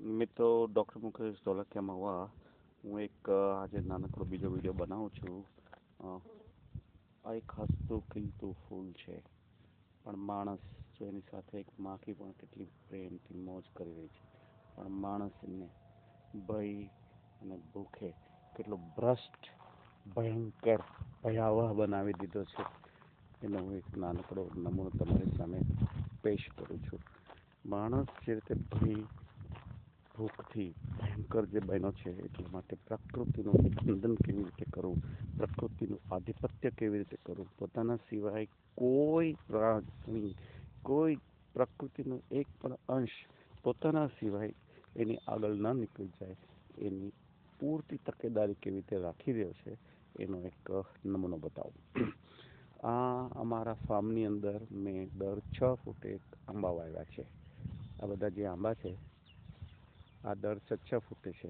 મિત્રો ડૉક્ટર મુકેશ ધોળકિયા મહુવા. હું એક આજે નાનકડો બીજો વિડીયો બનાવું છું. આ એક હસતું ખીલતું ફૂલ છે, પણ માણસ જો એની સાથે એક માખી પણ કેટલી પ્રેમથી મોજ કરી રહી છે, પણ માણસને ભય અને ભૂખે કેટલો ભ્રષ્ટ, ભયંકર, ભયાવહ બનાવી દીધો છે, એનો હું એક નાનકડો નમૂનો તમારી સામે પેશ કરું છું. માણસ જે રીતે ભય ભૂખથી ભયંકર જે બન્યો છે, એટલા માટે પ્રકૃતિનું નિંદન કેવી રીતે કરવું, પ્રકૃતિનું આધિપત્ય કેવી રીતે કરવું, પોતાના સિવાય કોઈ પ્રાણી, કોઈ પ્રકૃતિનો એક પણ અંશ પોતાના સિવાય એની આગળ ન નીકળી જાય, એની પૂરતી તકેદારી કેવી રીતે રાખી રહ્યો છે, એનો એક નમૂનો બતાવું. આ અમારા ફાર્મની અંદર મેં દર 6 ફૂટે આંબા વાવ્યા છે. આ બધા જે આંબા છે, આ દર 6 ફૂટે છે.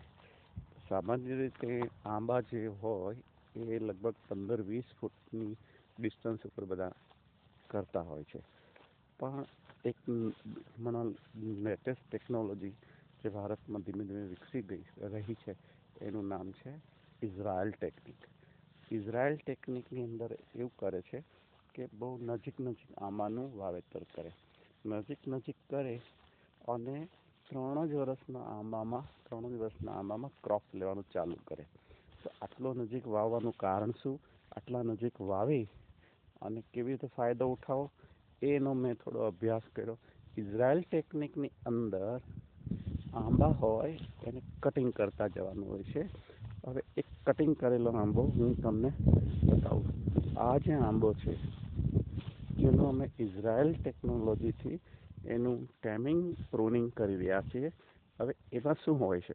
સામાન્ય રીતે આંબા જે હોય એ લગભગ 15-20 ફૂટની ડિસ્ટન્સ ઉપર બધા કરતા હોય છે. પણ એક હમણાં લેટેસ્ટ ટેકનોલોજી જે ભારતમાં ધીમે ધીમે વિકસી રહી છે, એનું નામ છે ઇઝરાયલ ટેકનિક. ઇઝરાયલ ટેકનિકની અંદર એવું કરે છે કે બહુ નજીક આંબાનું વાવેતર કરે, નજીક કરે અને 3 જ વર્ષના આંબામાં ક્રોપ લેવાનું ચાલુ કરે. તો આટલો નજીક વાવવાનું કારણ શું? આટલા નજીક વાવી અને કેવી રીતે ફાયદો ઉઠાવો, એનો મેં થોડો અભ્યાસ કર્યો. ઇઝરાયલ ટેકનિકની અંદર આંબા હોય એને કટિંગ કરતા જવાનું હોય છે. હવે એક કટિંગ કરેલો આંબો હું તમને બતાવું. આ જે આંબો છે, જેનો અમે ઇઝરાયલ ટેકનોલોજીથી એનું ટેમિંગ પ્રૂનિંગ કરી રહ્યા છીએ. હવે એમાં શું હોય છે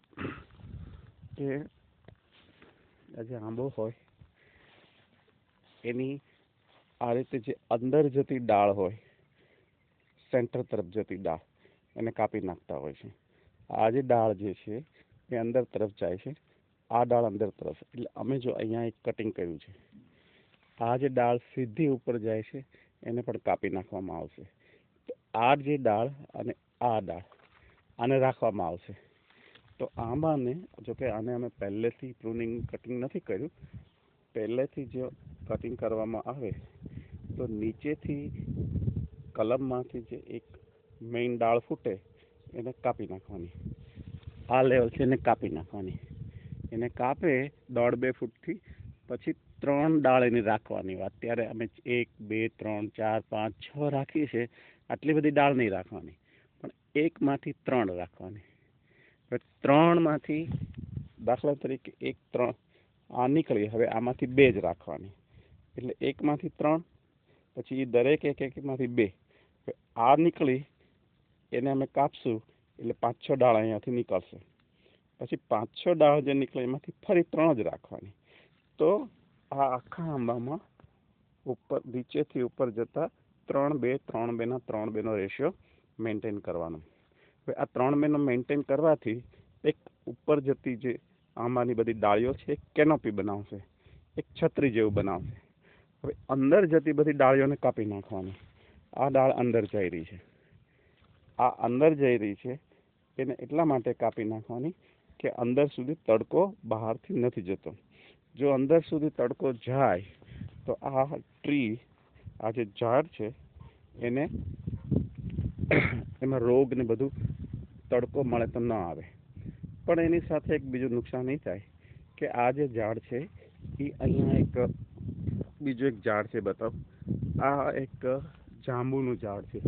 કે આ જે આંબો હોય એની આ રીતે જે અંદર જતી ડાળ હોય, સેન્ટર તરફ જતી ડાળ, એને કાપી નાખતા હોય છે. આ જે ડાળ જે છે એ અંદર તરફ જાય છે, આ ડાળ અંદર તરફ. એટલે અમે જો અહીંયા એક કટિંગ કર્યું છે, આ જે ડાળ સીધી ઉપર જાય છે એને પણ કાપી નાખવામાં આવશે. તો આ જે ડાળ અને આ ડાળ આને રાખવામાં આવશે. તો આંબાને, જોકે આને અમે પહેલેથી પ્રૂનિંગ કટિંગ નથી કર્યું, પહેલેથી જો કટિંગ કરવામાં આવે તો નીચેથી કલમમાંથી જે એક મેઇન ડાળ ફૂટે એને કાપી નાખવાની. આ લેવલ છે એને કાપી નાખવાની. એને કાપે 1.5-2 ફૂટથી, પછી 3 ડાળ એની રાખવાની. અત્યારે અમે 1, 2, 3, 4, 5, 6 રાખીએ છીએ. આટલી બધી ડાળ નહીં રાખવાની, પણ 1માંથી 3 રાખવાની. 3માંથી દાખલા તરીકે 1, 3 આ નીકળી, હવે આમાંથી 2 જ રાખવાની. એટલે 1માંથી 3, પછી દરેક એકમાંથી 2. આ નીકળી એને અમે કાપશું એટલે 5-6 ડાળ અહીંયાથી નીકળશે. પછી 5-6 ડાળ જે નીકળે એમાંથી ફરી 3 જ રાખવાની. તો આ આખા આંબામાં ઉપર નીચેથી ઉપર જતા 3-2, 3-2 ના 3-2નો રેશિયો મેન્ટેન કરવાનો. હવે આ 3-2નો મેન્ટેન કરવાથી એક ઉપર જતી જે આંબાની બધી ડાળીઓ છે એક કેનોપી બનાવશે, એક છત્રી જેવું બનાવશે. હવે અંદર જતી બધી ડાળીઓને કાપી નાખવાની. આ ડાળ અંદર જઈ રહી છે, આ અંદર જઈ રહી છે, એને એટલા માટે કાપી નાખવાની કે અંદર સુધી તડકો બહારથી નથી જતો. જો અંદર સુધી તડકો જાય તો આ ટ્રી, આ જે ઝાડ છે એને એમાં રોગ ને બધું તડકો મળે તો ન આવે. પણ એની સાથે એક બીજું નુકસાન એ થાય કે આ જે ઝાડ છે એ અહીંયા એક બીજું એક ઝાડ છે, બતાવ. આ એક જાંબુનું ઝાડ છે,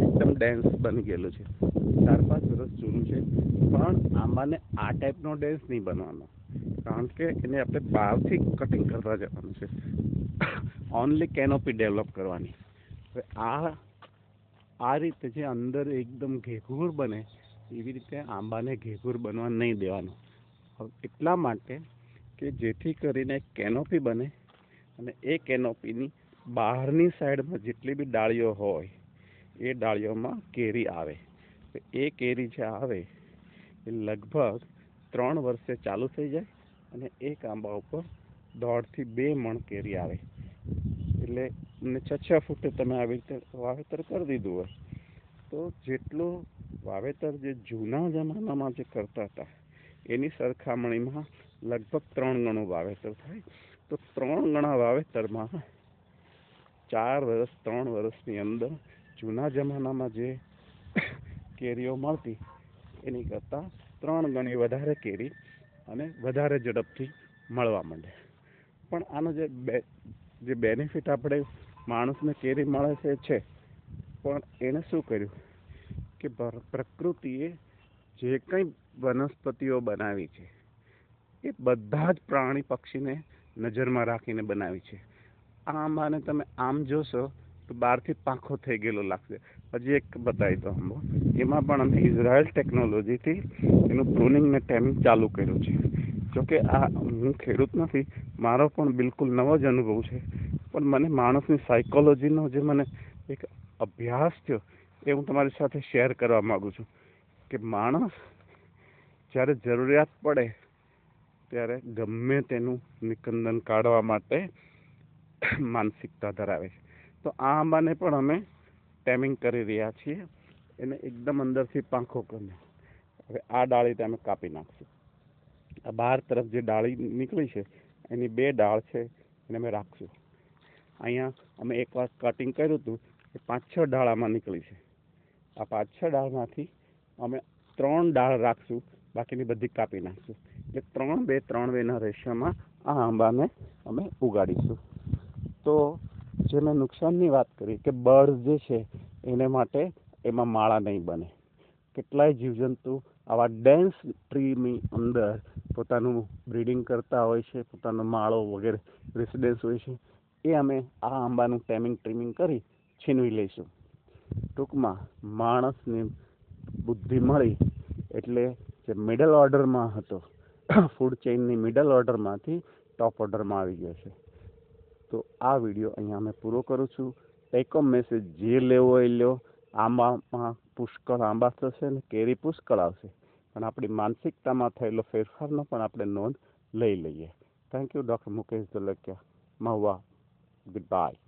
એકદમ ડેન્સ બની ગયેલું છે, 4-5 વર્ષ જૂનું છે. પણ આંબાને આ ટાઈપનો ડેન્સ નહીં બનવાનો, કારણ કે એને આપણે બહારથી કટિંગ કરતા જવાનું છે, ઓનલી કેનોપી ડેવલપ કરવાની. હવે આ રીતે જે અંદર એકદમ ઘેઘૂર બને એવી રીતે આંબાને ઘેઘૂર બનવા નહીં દેવાનું. એટલા માટે કે જેથી કરીને કેનોપી બને અને એ કેનોપીની બહારની સાઈડમાં જેટલી બી ડાળીઓ હોય એ ડાળીઓમાં કેરી આવે. એ કેરી જે આવે એ લગભગ 3 વર્ષે ચાલુ થઈ જાય અને એક આંબા ઉપર 1.5 થી 2 મણ કેરી આવે. એટલે 6 ફૂટે તમે આવી રીતે વાવેતર કરી દીધું હોય તો જેટલું વાવેતર જે જૂના જમાનામાં જે કરતા હતા એની સરખામણીમાં લગભગ 3 ગણું વાવેતર થાય. તો 3 ગણા વાવેતરમાં 3 વર્ષની અંદર જૂના જમાનામાં જે કેરીઓ મળતી એની કરતાં 3 ગણી વધારે કેરી અને વધારે ઝડપથી મળવા માંડે. પણ આનો જે બેનિફિટ આપણે માણસને કેરી મળે છે પણ એણે શું કર્યું કે પ્રકૃતિએ જે કંઈ વનસ્પતિઓ બનાવી છે એ બધા જ પ્રાણી પક્ષીને નજરમાં રાખીને બનાવી છે. આ આંબાને તમે આમ જોશો તો બહારથી પાંખો થઈ ગયેલો લાગશે. હજી એક બતાવી દો આંબો. એમાં પણ અમે ઇઝરાયલ ટેકનોલોજીથી એનું પ્રૂનિંગ ને ટેમિંગ ચાલુ કર્યું છે. જોકે આ હું ખેડૂત નથી, મારો પણ બિલકુલ નવો જ અનુભવ છે. પણ મને માણસની સાયકોલોજીનો જે મને એક અભ્યાસ થયો એ હું તમારી સાથે શેર કરવા માગું છું કે માણસ જ્યારે જરૂરિયાત પડે ત્યારે ગમે તેનું નિકંદન કાઢવા માટે માનસિકતા ધરાવે છે. તો આ આંબાને પણ અમે ટેમિંગ કરી રહ્યા છીએ. એને એકદમ અંદરથી પાંખો કરીને હવે આ ડાળી અમે કાપી નાખશું. આ બહાર તરફ જે ડાળી નીકળી છે એની 2 ડાળ છે એને અમે રાખશું. અહીંયા અમે એકવાર કટિંગ કર્યું હતું એ 5-6 ડાળામાં નીકળી છે. આ 5-6 ડાળમાંથી અમે 3 ડાળ રાખશું, બાકીની બધી કાપી નાખશું. એટલે 3-2-3-2ના રેશિયોમાં આ આંબાને અમે ઉગાડીશું. તો જે મેં નુકસાનની વાત કરી કે બર્ડ જે છે એને માટે એમાં માળા નહીં બને. કેટલાય જીવજંતુ આવા ડેન્સ ટ્રીની અંદર પોતાનું બ્રીડિંગ કરતા હોય છે, પોતાનો માળો વગેરે રેસિડેન્સ હોય છે. એ અમે આ આંબાનું ટેમિંગ ટ્રીમિંગ કરી છીનવી લઈશું. ટૂંકમાં માણસની બુદ્ધિ મળી એટલે જે મિડલ ઓર્ડરમાં હતો ફૂડ ચેઇનની મિડલ ઓર્ડરમાંથી ટોપ ઓર્ડરમાં આવી ગયો છે. તો આ વિડીયો અહીંયા અમે પૂરો કરું છું. ટેક હોમ મેસેજ જે લેવો એ લો. આંબામાં પુષ્કળ આંબા થશે ને કેરી પુષ્કળ આવશે, પણ આપણી માનસિકતામાં થયેલો ફેરફારનો પણ આપણે નોંધ લઈ લઈએ. Thank you doctor Mukesh Dholakia. Mahuva. Good bye by.